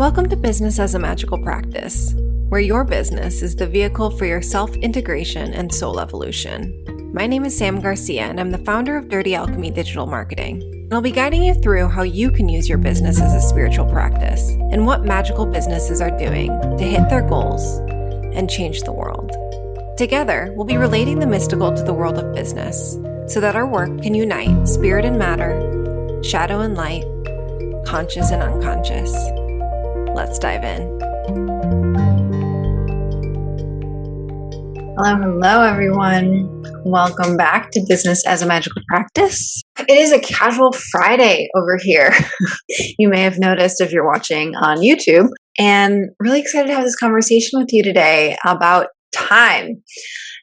Welcome to Business as a Magical Practice, where your business is the vehicle for your self-integration and soul evolution. My name is Sam Garcia, and I'm the founder of Dirty Alchemy Digital Marketing. And I'll be guiding you through how you can use your business as a spiritual practice and what magical businesses are doing to hit their goals and change the world. Together, we'll be relating the mystical to the world of business so that our work can unite spirit and matter, shadow and light, conscious and unconscious. Let's dive in. Hello, everyone. Welcome back to Business as a Magical Practice. It is a casual Friday over here. You may have noticed if you're watching on YouTube, and really excited to have this conversation with you today about time.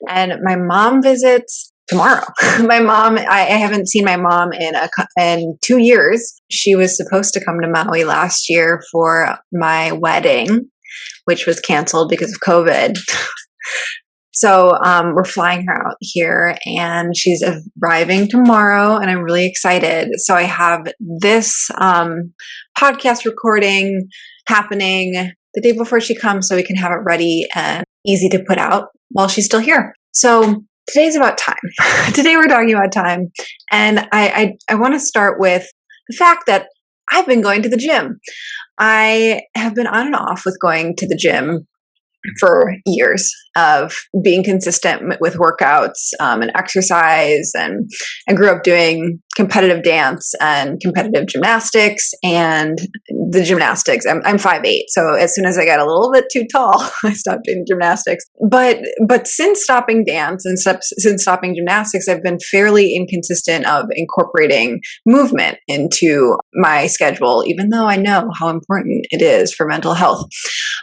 And my mom visits tomorrow. I haven't seen my mom in 2 years. She was supposed to come to Maui last year for my wedding, which was canceled because of COVID. So we're flying her out here, and she's arriving tomorrow, and I'm really excited. So I have this podcast recording happening the day before she comes so we can have it ready and easy to put out while she's still here. So today's about time. Today we're talking about time. And I want to start with the fact that I've been going to the gym. I have been on and off with going to the gym for years of being consistent with workouts and exercise. And I grew up doing competitive dance and competitive gymnastics. And the gymnastics, I'm 5'8", so as soon as I got a little bit too tall, I stopped doing gymnastics. But since stopping dance and since stopping gymnastics, I've been fairly inconsistent of incorporating movement into my schedule, even though I know how important it is for mental health.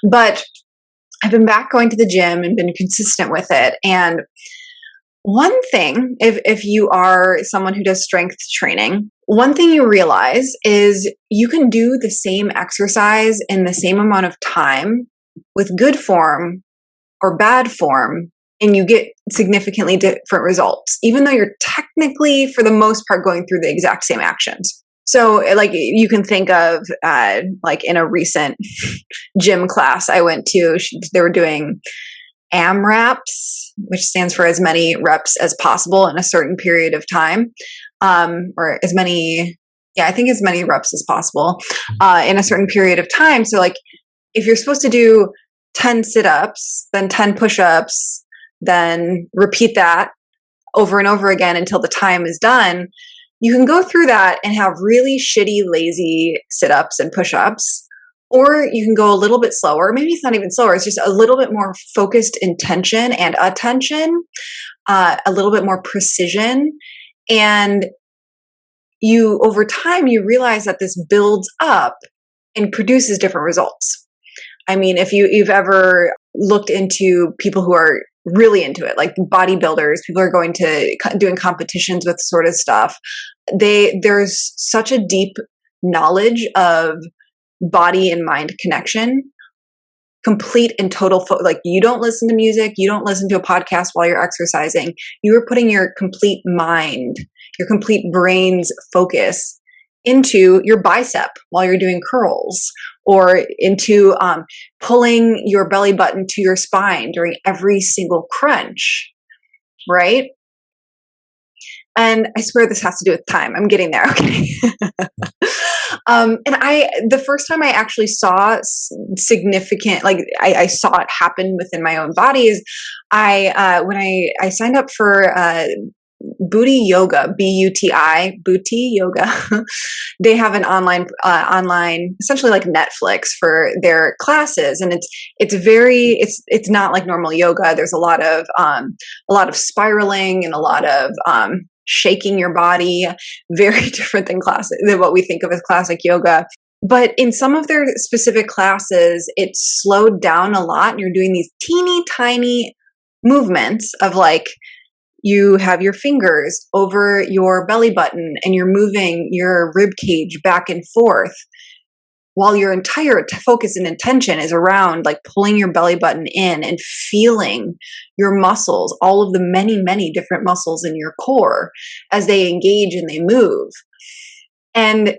But I've been back going to the gym and been consistent with it. And one thing, if you are someone who does strength training, one thing you realize is you can do the same exercise in the same amount of time with good form or bad form, and you get significantly different results, even though you're technically, for the most part, going through the exact same actions. So like you can think of like in a recent gym class I went to, they were doing AMRAPs, which stands for as many reps as possible in a certain period of time, or as many reps as possible in a certain period of time. So like if you're supposed to do 10 sit-ups, then 10 push-ups, then repeat that over and over again until the time is done, you can go through that and have really shitty, lazy sit-ups and push-ups, or you can go a little bit slower. Maybe it's not even slower. It's just a little bit more focused intention and attention, a little bit more precision. And over time, you realize that this builds up and produces different results. I mean, if you've ever looked into people who are really into it, like bodybuilders, people are going to doing competitions with sort of stuff. There's such a deep knowledge of body and mind connection, complete and total. Like you don't listen to music, you don't listen to a podcast while you're exercising. You are putting your complete mind, your complete brain's focus into your bicep while you're doing curls, or into pulling your belly button to your spine during every single crunch, right? And I swear this has to do with time. I'm getting there, okay? And the first time I actually saw significant, like I saw it happen within my own body is when I signed up for buti yoga, buti yoga. They have an online, essentially like Netflix for their classes, and it's not like normal yoga. There's a lot of spiraling and a lot of shaking your body, very different than what we think of as classic yoga. But in some of their specific classes, it's slowed down a lot, and you're doing these teeny tiny movements of like, you have your fingers over your belly button and you're moving your rib cage back and forth while your entire focus and intention is around like pulling your belly button in and feeling your muscles, all of the many, many different muscles in your core as they engage and they move. And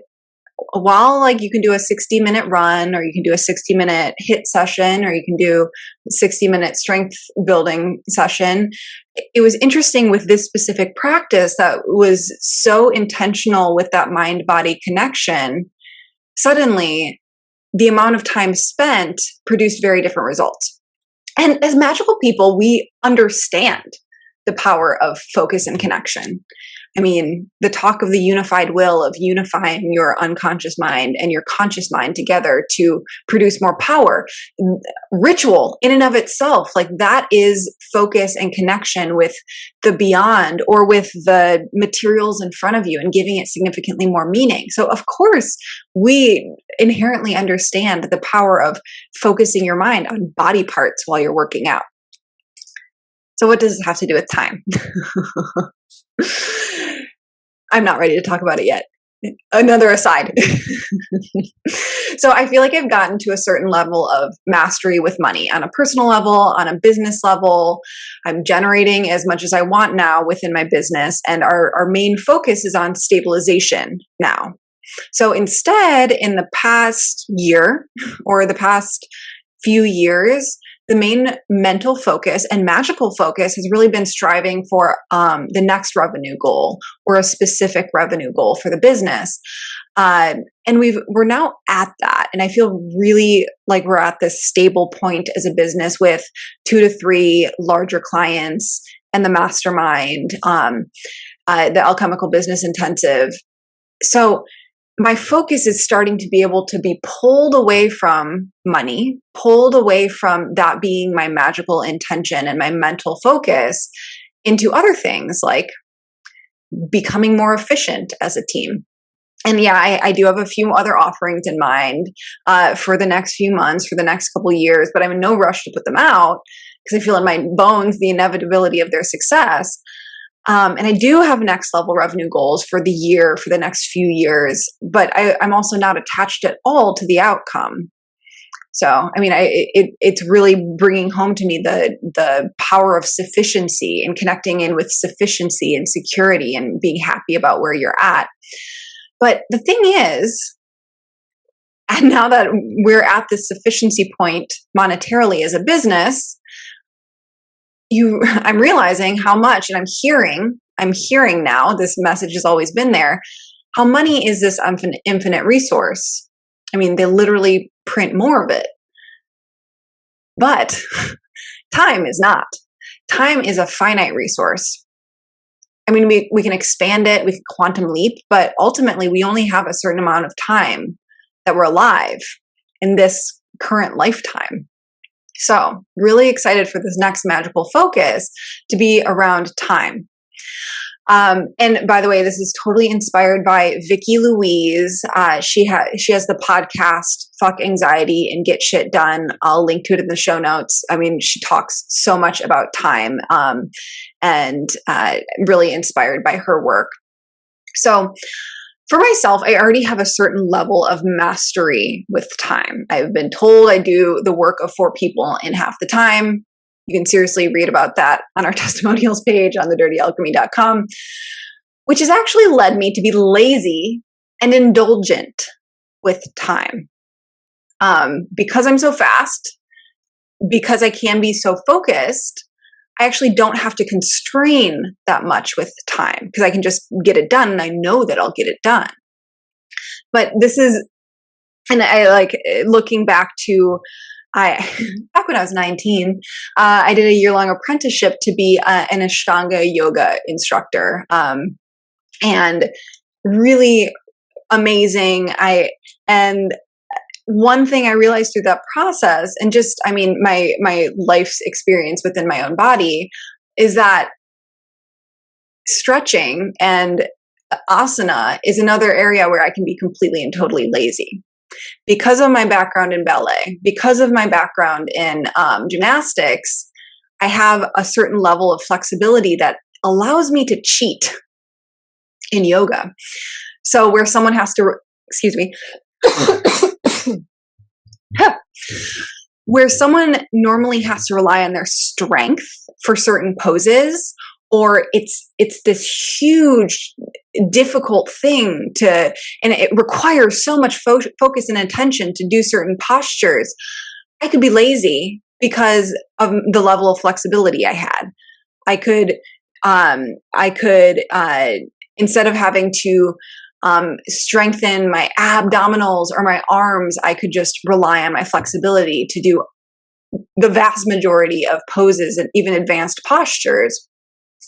while like you can do a 60-minute run, or you can do a 60-minute HIIT session, or you can do a 60-minute strength building session, it was interesting with this specific practice that was so intentional with that mind-body connection. Suddenly, the amount of time spent produced very different results. And as magical people, we understand the power of focus and connection. I mean, the talk of the unified will, of unifying your unconscious mind and your conscious mind together to produce more power. Ritual in and of itself, like that is focus and connection with the beyond, or with the materials in front of you, and giving it significantly more meaning. So of course, we inherently understand the power of focusing your mind on body parts while you're working out. So what does this have to do with time? I'm not ready to talk about it yet. Another aside. So I feel like I've gotten to a certain level of mastery with money on a personal level, on a business level. I'm generating as much as I want now within my business. And our main focus is on stabilization now. So instead, in the past year or the past few years, the main mental focus and magical focus has really been striving for the next revenue goal, or a specific revenue goal for the business. And we're now at that. And I feel really like we're at this stable point as a business with 2 to 3 larger clients and the mastermind, the Alchemical Business Intensive. So my focus is starting to be able to be pulled away from money, pulled away from that being my magical intention and my mental focus, into other things like becoming more efficient as a team. And yeah, I do have a few other offerings in mind for the next few months, for the next couple of years, but I'm in no rush to put them out because I feel in my bones the inevitability of their success. And I do have next level revenue goals for the year, for the next few years, but I'm also not attached at all to the outcome. So, I mean, it's really bringing home to me the power of sufficiency and connecting in with sufficiency and security and being happy about where you're at. But the thing is, and now that we're at this sufficiency point monetarily as a business, I'm realizing how much, and I'm hearing now, this message has always been there, how money is this infinite resource. I mean, they literally print more of it. But time is not. Time is a finite resource. I mean, we can expand it, we can quantum leap, but ultimately we only have a certain amount of time that we're alive in this current lifetime. So really excited for this next magical focus to be around time. And by the way, this is totally inspired by Vicky Louise. She has the podcast, Fuck Anxiety and Get Shit Done. I'll link to it in the show notes. I mean, she talks so much about time, and really inspired by her work. So for myself, I already have a certain level of mastery with time. I've been told I do the work of 4 people in half the time. You can seriously read about that on our testimonials page on thedirtyalchemy.com, which has actually led me to be lazy and indulgent with time. Because I'm so fast, because I can be so focused, I actually don't have to constrain that much with time because I can just get it done and I know that I'll get it done. But this is, and I like looking back to, back when I was 19, I did a year-long apprenticeship to be an Ashtanga yoga instructor, and really amazing. And one thing I realized through that process, and just, I mean, my life's experience within my own body, is that stretching and asana is another area where I can be completely and totally lazy. Because of my background in ballet, because of my background in gymnastics, I have a certain level of flexibility that allows me to cheat in yoga. So where someone has to, where someone normally has to rely on their strength for certain poses, or it's this huge difficult thing and it requires so much focus and attention to do certain postures, I could be lazy because of the level of flexibility I had. I could, instead of having to strengthen my abdominals or my arms, I could just rely on my flexibility to do the vast majority of poses and even advanced postures.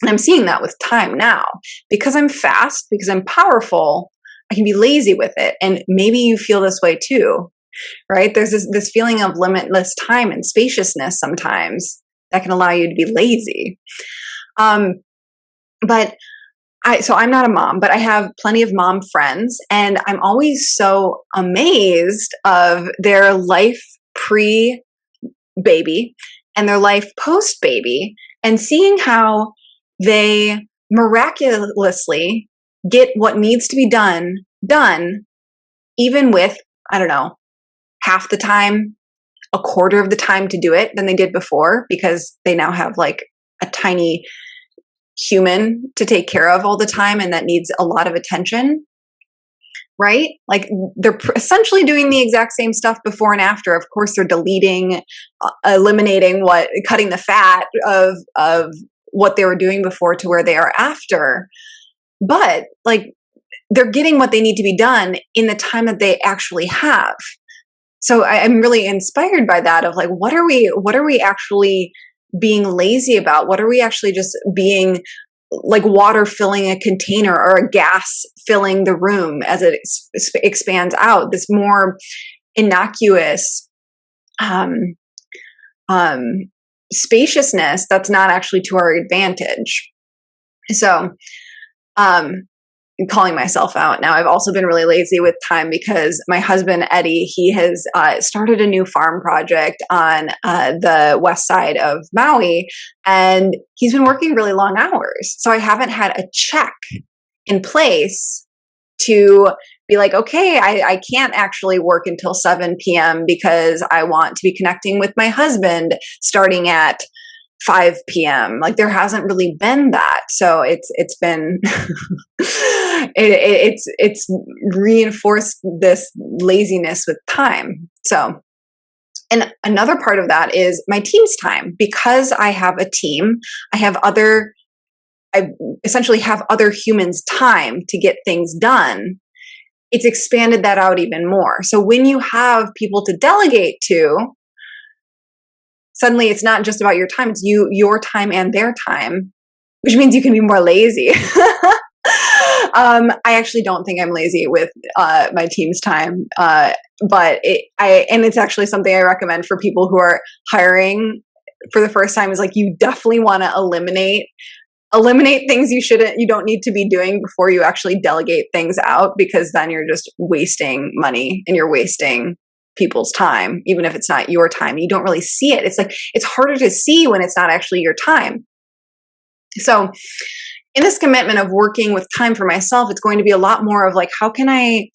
And I'm seeing that with time now. Because I'm fast, because I'm powerful, I can be lazy with it. And maybe you feel this way too, right? There's this feeling of limitless time and spaciousness sometimes that can allow you to be lazy. So I'm not a mom, but I have plenty of mom friends, and I'm always so amazed of their life pre-baby and their life post-baby, and seeing how they miraculously get what needs to be done, even with, I don't know, half the time, a quarter of the time to do it than they did before, because they now have like a tiny human to take care of all the time, and that needs a lot of attention, right? Like they're essentially doing the exact same stuff before and after. Of course, they're deleting, eliminating cutting the fat of what they were doing before to where they are after. But like they're getting what they need to be done in the time that they actually have. So I'm really inspired by that, of like, what are we actually being lazy about? What are we actually just being like water filling a container or a gas filling the room as it expands out? This more innocuous spaciousness that's not actually to our advantage. So I'm calling myself out now. I've also been really lazy with time because my husband, Eddie, he has started a new farm project on the west side of Maui, and he's been working really long hours. So I haven't had a check in place to be like, okay, I can't actually work until 7 p.m. because I want to be connecting with my husband starting at 5 p.m. Like there hasn't really been that. So it's been, it's reinforced this laziness with time. So, and another part of that is my team's time. Because I have a team, I essentially have other humans' time to get things done. It's expanded that out even more. So when you have people to delegate to, suddenly it's not just about your time, it's your time and their time, which means you can be more lazy. I actually don't think I'm lazy with my team's time, but it's actually something I recommend for people who are hiring for the first time, is like, you definitely want to eliminate things you don't need to be doing before you actually delegate things out, because then you're just wasting money and you're wasting people's time, even if it's not your time. You don't really see it. It's like, it's harder to see when it's not actually your time. So in this commitment of working with time for myself, it's going to be a lot more of like, how can I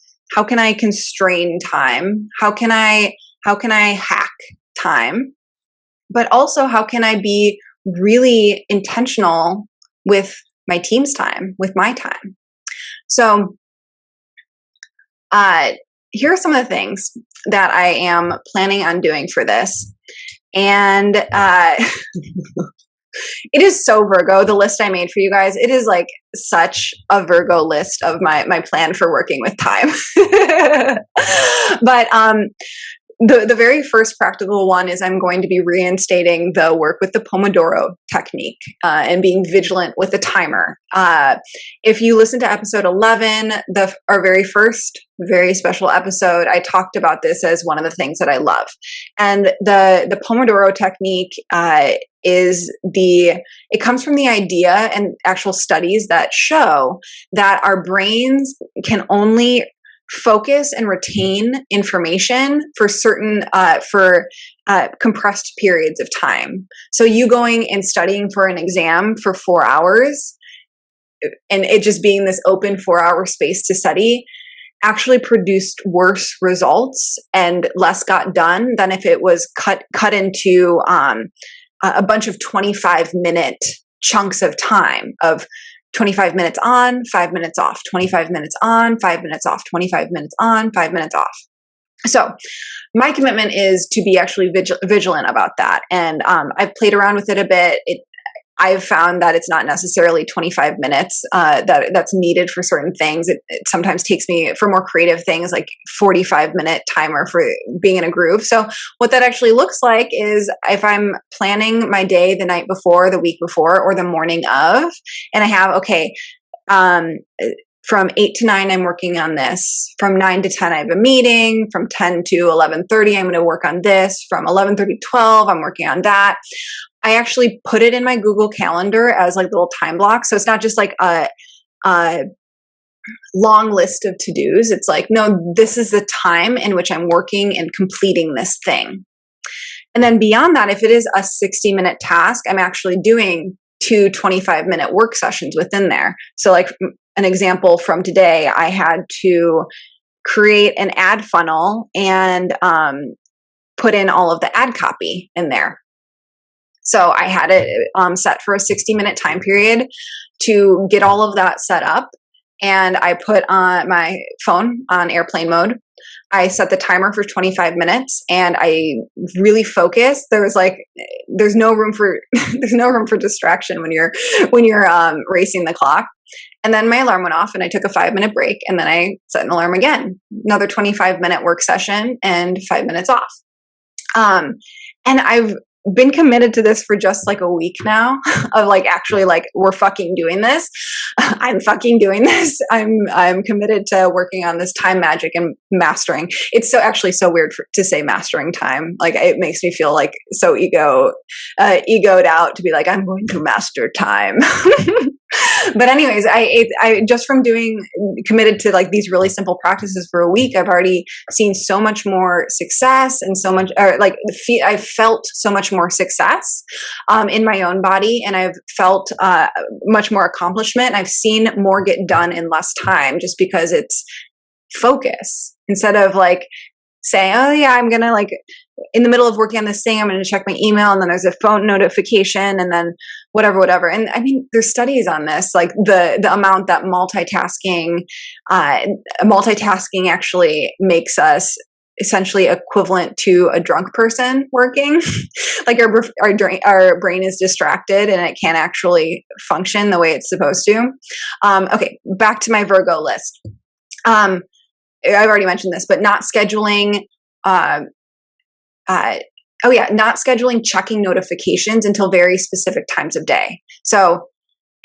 constrain time? How can I hack time? But also, how can I be really intentional with my team's time, with my time? So here are some of the things that I am planning on doing for this. And it is so Virgo, the list I made for you guys. It is like such a Virgo list of my plan for working with time. But the very first practical one is I'm going to be reinstating the work with the Pomodoro technique and being vigilant with the timer. If you listen to episode 11, our very first, very special episode, I talked about this as one of the things that I love. And the Pomodoro technique it comes from the idea and actual studies that show that our brains can only focus and retain information for certain compressed periods of time. So you going and studying for an exam for 4 hours and it just being this open 4-hour space to study actually produced worse results and less got done than if it was cut into a bunch of 25-minute chunks of time of 25 minutes on, 5 minutes off, 25 minutes on, 5 minutes off, 25 minutes on, 5 minutes off. So my commitment is to be actually vigilant about that. And I've played around with it a bit. I've found that it's not necessarily 25 minutes that's needed for certain things. It sometimes takes me for more creative things, like 45-minute timer for being in a groove. So what that actually looks like is if I'm planning my day the night before, the week before, or the morning of, and I have, from 8 to 9, I'm working on this. From 9 to 10, I have a meeting. From 10 to 11:30, I'm going to work on this. From 11:30 to 12, I'm working on that. I actually put it in my Google Calendar as like little time blocks. So it's not just like a long list of to-dos. It's like, no, this is the time in which I'm working and completing this thing. And then beyond that, if it is a 60-minute task, I'm actually doing 2 25-minute work sessions within there. So like an example from today, I had to create an ad funnel and put in all of the ad copy in there. So I had it set for a 60-minute time period to get all of that set up. And I put on my phone on airplane mode. I set the timer for 25 minutes and I really focused. There's no room for distraction when you're racing the clock. And then my alarm went off and I took a 5-minute break and then I set an alarm again, another 25-minute work session and 5 minutes off. And I've been committed to this for just like a week now of like, actually like, we're fucking doing this. I'm fucking doing this. I'm committed to working on this time magic and mastering. It's so weird to say mastering time. Like it makes me feel like so egoed out to be like, I'm going to master time. But anyways, I just from committed to like these really simple practices for a week, I've already seen so much more success and I felt so much more success in my own body, and I've felt much more accomplishment. I've seen more get done in less time just because it's focus instead of like saying, oh yeah, I'm gonna like in the middle of working on this thing, I'm gonna check my email and then there's a phone notification and then whatever. And I mean, there's studies on this, like the amount that multitasking actually makes us essentially equivalent to a drunk person working. Like our brain is distracted and it can't actually function the way it's supposed to. Okay, back to my Virgo list. I've already mentioned this, but not scheduling, not scheduling checking notifications until very specific times of day. So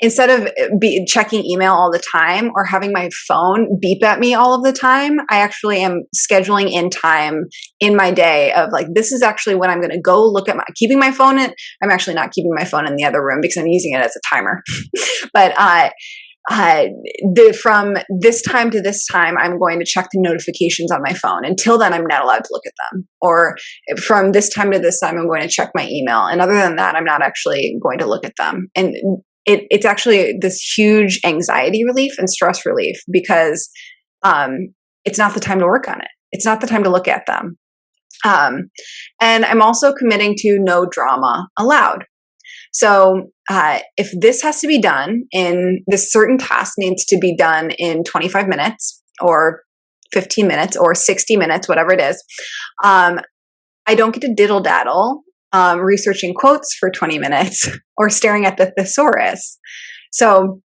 instead of checking email all the time or having my phone beep at me all of the time, I actually am scheduling in time in my day of like, this is actually when I'm going to go look at keeping my phone in. I'm actually not keeping my phone in the other room because I'm using it as a timer. But, from this time to this time, I'm going to check the notifications on my phone. Until then, I'm not allowed to look at them. Or from this time to this time, I'm going to check my email. And other than that, I'm not actually going to look at them. And it's actually this huge anxiety relief and stress relief because it's not the time to work on it. It's not the time to look at them. And I'm also committing to no drama allowed. So if this has to be done this certain task needs to be done in 25 minutes or 15 minutes or 60 minutes, whatever it is, I don't get to diddle daddle researching quotes for 20 minutes or staring at the thesaurus. So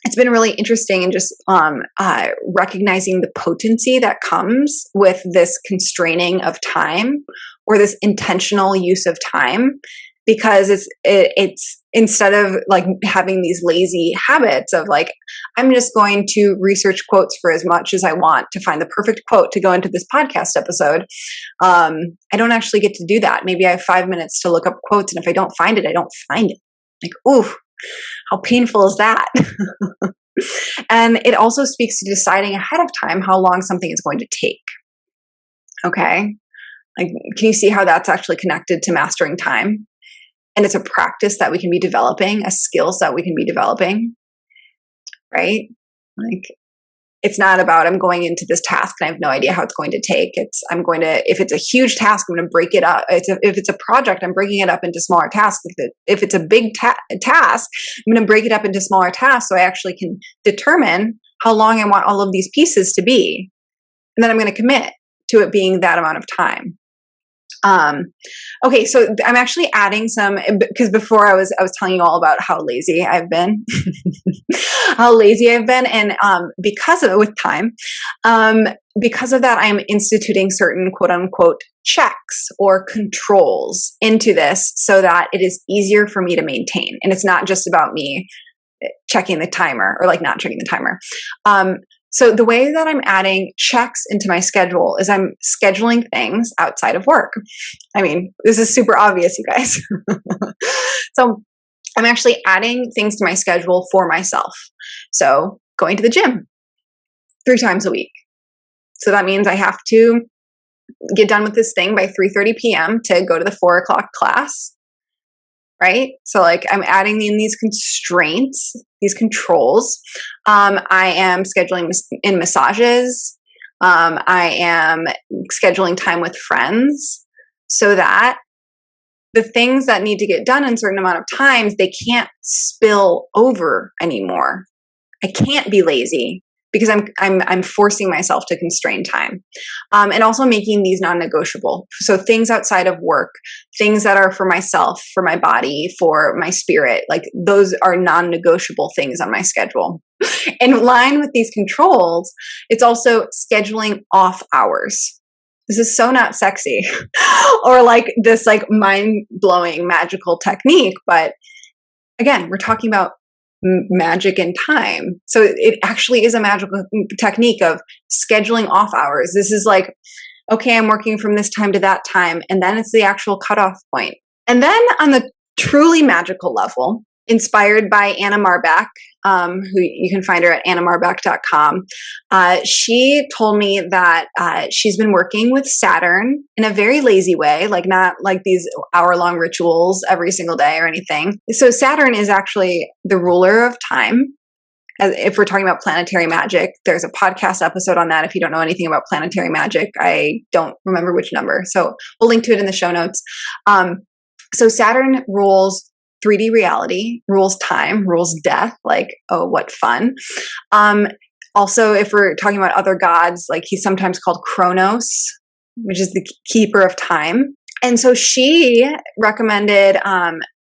it's been really interesting and just recognizing the potency that comes with this constraining of time or this intentional use of time. Because it's instead of like having these lazy habits of like, I'm just going to research quotes for as much as I want to find the perfect quote to go into this podcast episode. I don't actually get to do that. Maybe I have 5 minutes to look up quotes. And if I don't find it, I don't find it. Like, ooh, how painful is that? And it also speaks to deciding ahead of time how long something is going to take. Okay. Like, can you see how that's actually connected to mastering time? And it's a practice that we can be developing, a skills that we can be developing, right? Like It's not about I'm going into this task and I have no idea how it's going to take. If it's a huge task, I'm going to break it up. If it's a project, I'm breaking it up into smaller tasks. If it's a big task, I'm going to break it up into smaller tasks so I actually can determine how long I want all of these pieces to be. And then I'm going to commit to it being that amount of time. Okay, so I'm actually adding some, because before I was telling you all about how lazy I've been, and because of it with time, because of that, I'm instituting certain quote unquote checks or controls into this so that it is easier for me to maintain, and it's not just about me checking the timer or like not checking the timer. So the way that I'm adding checks into my schedule is I'm scheduling things outside of work. I mean, this is super obvious, you guys. So I'm actually adding things to my schedule for myself. So going to the gym 3 times a week. So that means I have to get done with this thing by 3:30 p.m. to go to the 4 o'clock class. Right? So like I'm adding in these constraints, these controls. I am scheduling in massages. I am scheduling time with friends so that the things that need to get done in a certain amount of times, they can't spill over anymore. I can't be lazy because I'm forcing myself to constrain time. And also making these non-negotiable. So things outside of work, things that are for myself, for my body, for my spirit, like those are non-negotiable things on my schedule. In line with these controls, it's also scheduling off hours. This is so not sexy or like this like mind-blowing magical technique. But again, we're talking about magic and time. So it actually is a magical technique of scheduling off hours. This is like, okay, I'm working from this time to that time, and then it's the actual cutoff point. And then on the truly magical level, inspired by Anna Marbach, who you can find her at annamarbach.com. She told me that she's been working with Saturn in a very lazy way, like not like these hour-long rituals every single day or anything. So Saturn is actually the ruler of time. If we're talking about planetary magic, there's a podcast episode on that. If you don't know anything about planetary magic, I don't remember which number. So we'll link to it in the show notes. So Saturn rules 3D reality, rules time, rules death, like, oh, what fun. Also, if we're talking about other gods, like he's sometimes called Kronos, which is the keeper of time. And so she recommended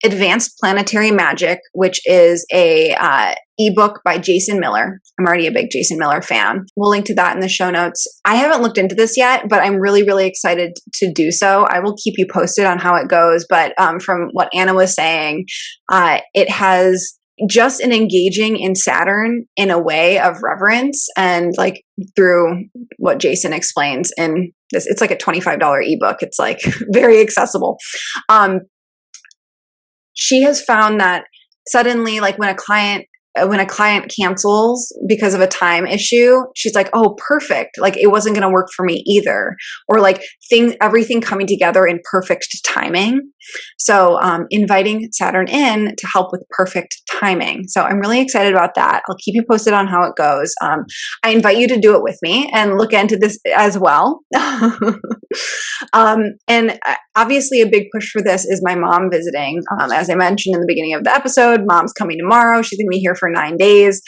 Advanced Planetary Magic, which is a ebook by Jason Miller. I'm already a big Jason Miller fan. We'll link to that in the show notes. I haven't looked into this yet, but I'm really, really excited to do so. I will keep you posted on how it goes. But from what Anna was saying, it has just an engaging in Saturn in a way of reverence, and like through what Jason explains in this, it's like a $25 ebook. It's like very accessible. She has found that suddenly, like when a client cancels because of a time issue, she's like, oh, perfect. Like it wasn't going to work for me either. Or like everything coming together in perfect timing. So inviting Saturn in to help with perfect timing. So I'm really excited about that. I'll keep you posted on how it goes. I invite you to do it with me and look into this as well. And obviously a big push for this is my mom visiting. As I mentioned in the beginning of the episode, mom's coming tomorrow. She's going to be here for 9 days,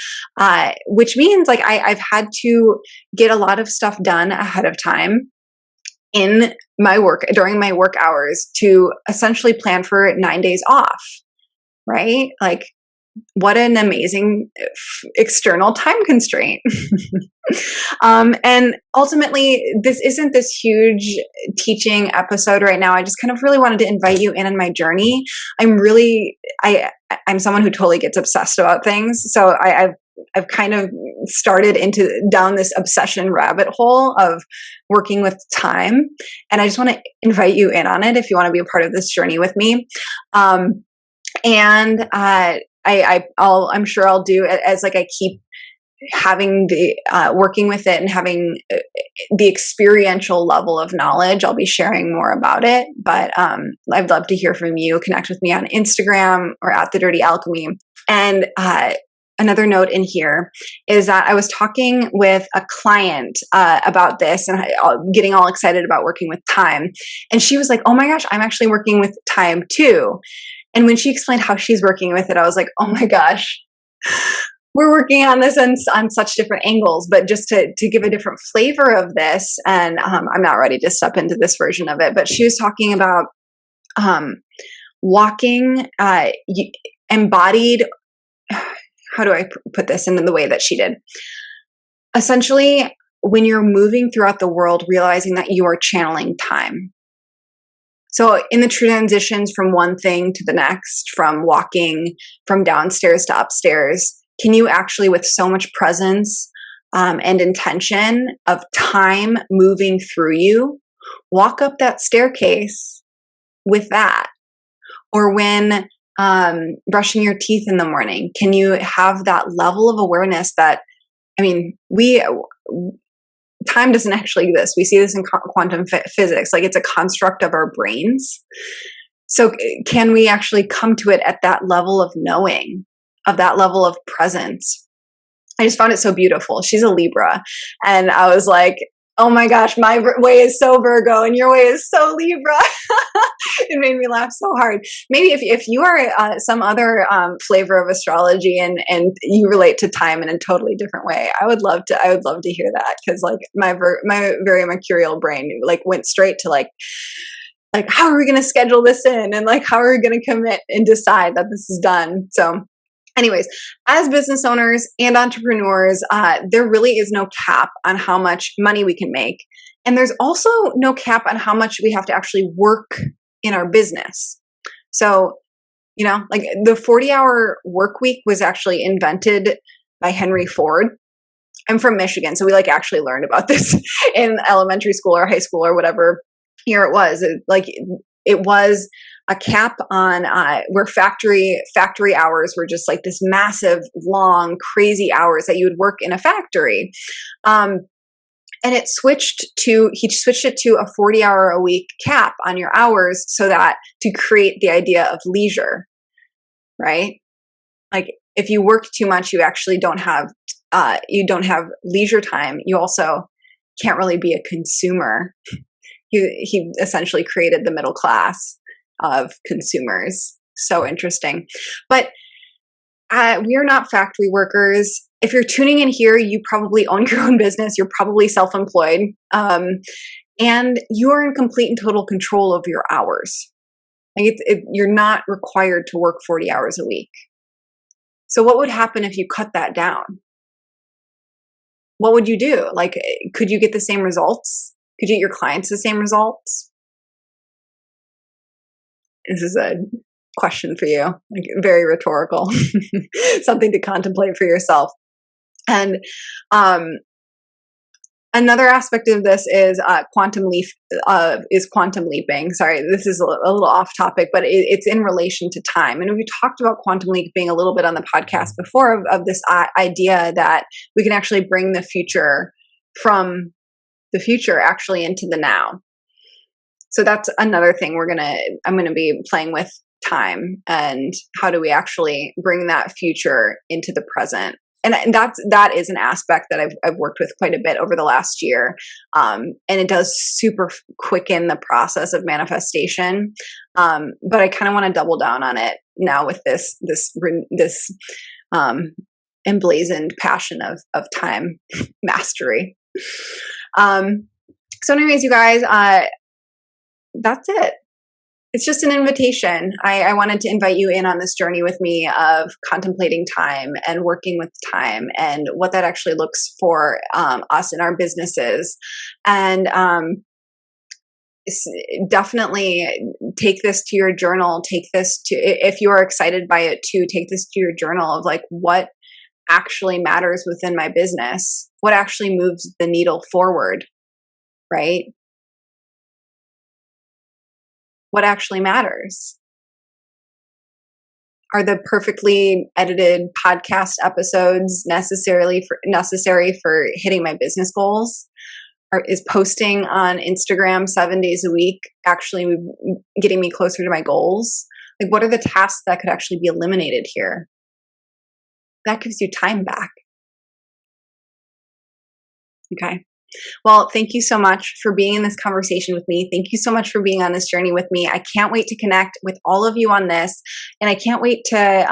which means like I've had to get a lot of stuff done ahead of time in my work during my work hours to essentially plan for 9 days off, right? Like what an amazing external time constraint. And ultimately, this isn't this huge teaching episode right now. I just kind of really wanted to invite you in on my journey. I'm someone who totally gets obsessed about things. So I've kind of started down this obsession rabbit hole of working with time. And I just want to invite you in on it if you want to be a part of this journey with me. I'm sure I'll do as like I keep having the working with it and having the experiential level of knowledge. I'll be sharing more about it, but I'd love to hear from you. Connect with me on Instagram or at The Dirty Alchemy. And another note in here is that I was talking with a client about this and getting all excited about working with time. And she was like, oh my gosh, I'm actually working with time too. And when she explained how she's working with it, I was like, oh my gosh, we're working on this on such different angles, but just to give a different flavor of this. And I'm not ready to step into this version of it, but she was talking about walking embodied. How do I put this into the way that she did? Essentially, when you're moving throughout the world, realizing that you are channeling time. So in the transitions from one thing to the next, from walking from downstairs to upstairs, can you actually, with so much presence and intention of time moving through you, walk up that staircase with that? Or when brushing your teeth in the morning, can you have that level of awareness that, I mean, time doesn't actually exist. We see this in quantum physics, like it's a construct of our brains. So can we actually come to it at that level of knowing, of that level of presence? I just found it so beautiful. She's a Libra. And I was like, oh my gosh, my way is so Virgo and your way is so Libra. It made me laugh so hard. Maybe if you are some other flavor of astrology and you relate to time in a totally different way, I would love to hear that, because like my very mercurial brain like went straight to like how are we going to schedule this in, and like how are we going to commit and decide that this is done. So anyways, as business owners and entrepreneurs, there really is no cap on how much money we can make. And there's also no cap on how much we have to actually work in our business. So, you know, like the 40-hour work week was actually invented by Henry Ford. I'm from Michigan, so we like actually learned about this in elementary school or high school or whatever year it was. It was a cap on where factory hours were just like this massive, long, crazy hours that you would work in a factory. And he switched it to a 40-hour a week cap on your hours, so that to create the idea of leisure, right? Like if you work too much, you actually don't have leisure time. You also can't really be a consumer. He essentially created the middle class of consumers. So interesting. But we are not factory workers. If you're tuning in here, you probably own your own business. You're probably self-employed. And you are in complete and total control of your hours. Like you're not required to work 40 hours a week. So what would happen if you cut that down? What would you do? Like, could you get the same results? Could you get your clients the same results? This is a question for you, like very rhetorical, something to contemplate for yourself. And another aspect of this is quantum leaping. Sorry, this is a little off topic, but it's in relation to time. And we talked about quantum leaping a little bit on the podcast before of this idea that we can actually bring the future from the future actually into the now. So that's another thing I'm going to be playing with time, and how do we actually bring that future into the present. And that is an aspect that I've worked with quite a bit over the last year. And it does super quicken the process of manifestation. But I kind of want to double down on it now with this emblazoned passion of time mastery. So anyways, you guys, that's it. It's just an invitation. I wanted to invite you in on this journey with me of contemplating time and working with time and what that actually looks for us in our businesses. And definitely take this to your journal. Take this to, if you are excited by it too, take this to your journal of like what actually matters within my business, what actually moves the needle forward, right? What actually matters? Are the perfectly edited podcast episodes necessary for hitting my business goals? Or is posting on Instagram 7 days a week actually getting me closer to my goals? Like, what are the tasks that could actually be eliminated here? that gives you time back. Okay. Well, thank you so much for being in this conversation with me. Thank you so much for being on this journey with me. I can't wait to connect with all of you on this. And I can't wait to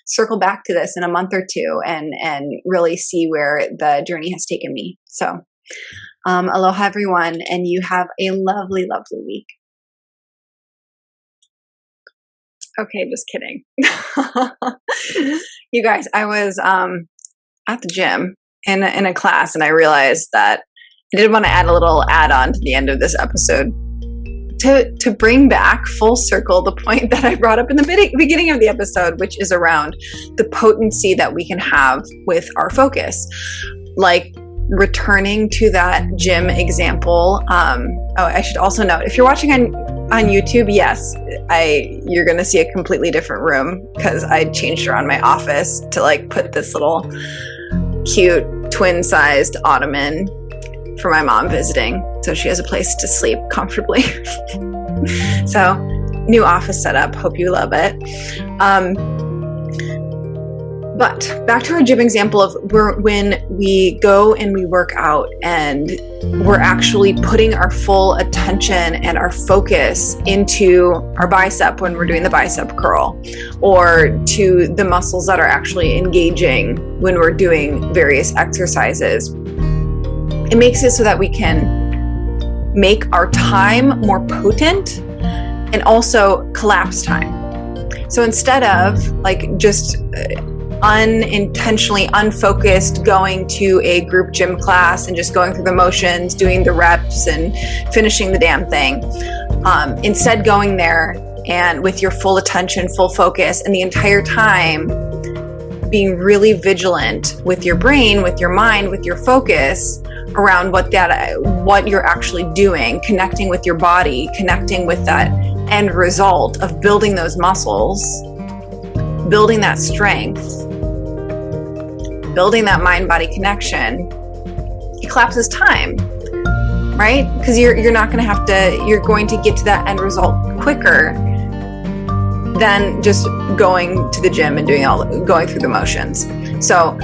circle back to this in a month or two and really see where the journey has taken me. So aloha, everyone. And you have a lovely, lovely week. Okay, just kidding. You guys, I was at the gym in a class, and I realized that I did want to add a little add-on to the end of this episode to bring back full circle the point that I brought up in the beginning of the episode, which is around the potency that we can have with our focus. Like returning to that gym example. I should also note, if you're watching on YouTube, yes, you're going to see a completely different room because I changed around my office to like put this little cute twin-sized ottoman for my mom visiting, so she has a place to sleep comfortably. So, new office setup. Hope you love it. But back to our gym example of when we go and we work out and we're actually putting our full attention and our focus into our bicep when we're doing the bicep curl, or to the muscles that are actually engaging when we're doing various exercises. It makes it so that we can make our time more potent and also collapse time. So instead of like just unintentionally unfocused going to a group gym class and just going through the motions, doing the reps and finishing the damn thing, instead going there and with your full attention, full focus, and the entire time being really vigilant with your brain, with your mind, with your focus around what you're actually doing, connecting with your body, connecting with that end result of building those muscles, building that strength, building that mind-body connection. It collapses time, right? Because you're going to get to that end result quicker than just going to the gym and going through the motions. So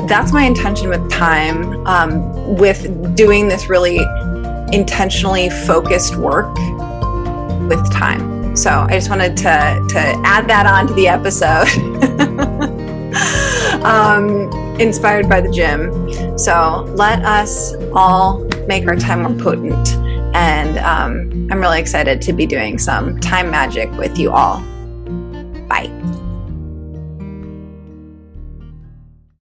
that's my intention with time, with doing this really intentionally focused work with time. So I just wanted to add that on to the episode. Inspired by the gym. So let us all make our time more potent. And I'm really excited to be doing some time magic with you all. Bye.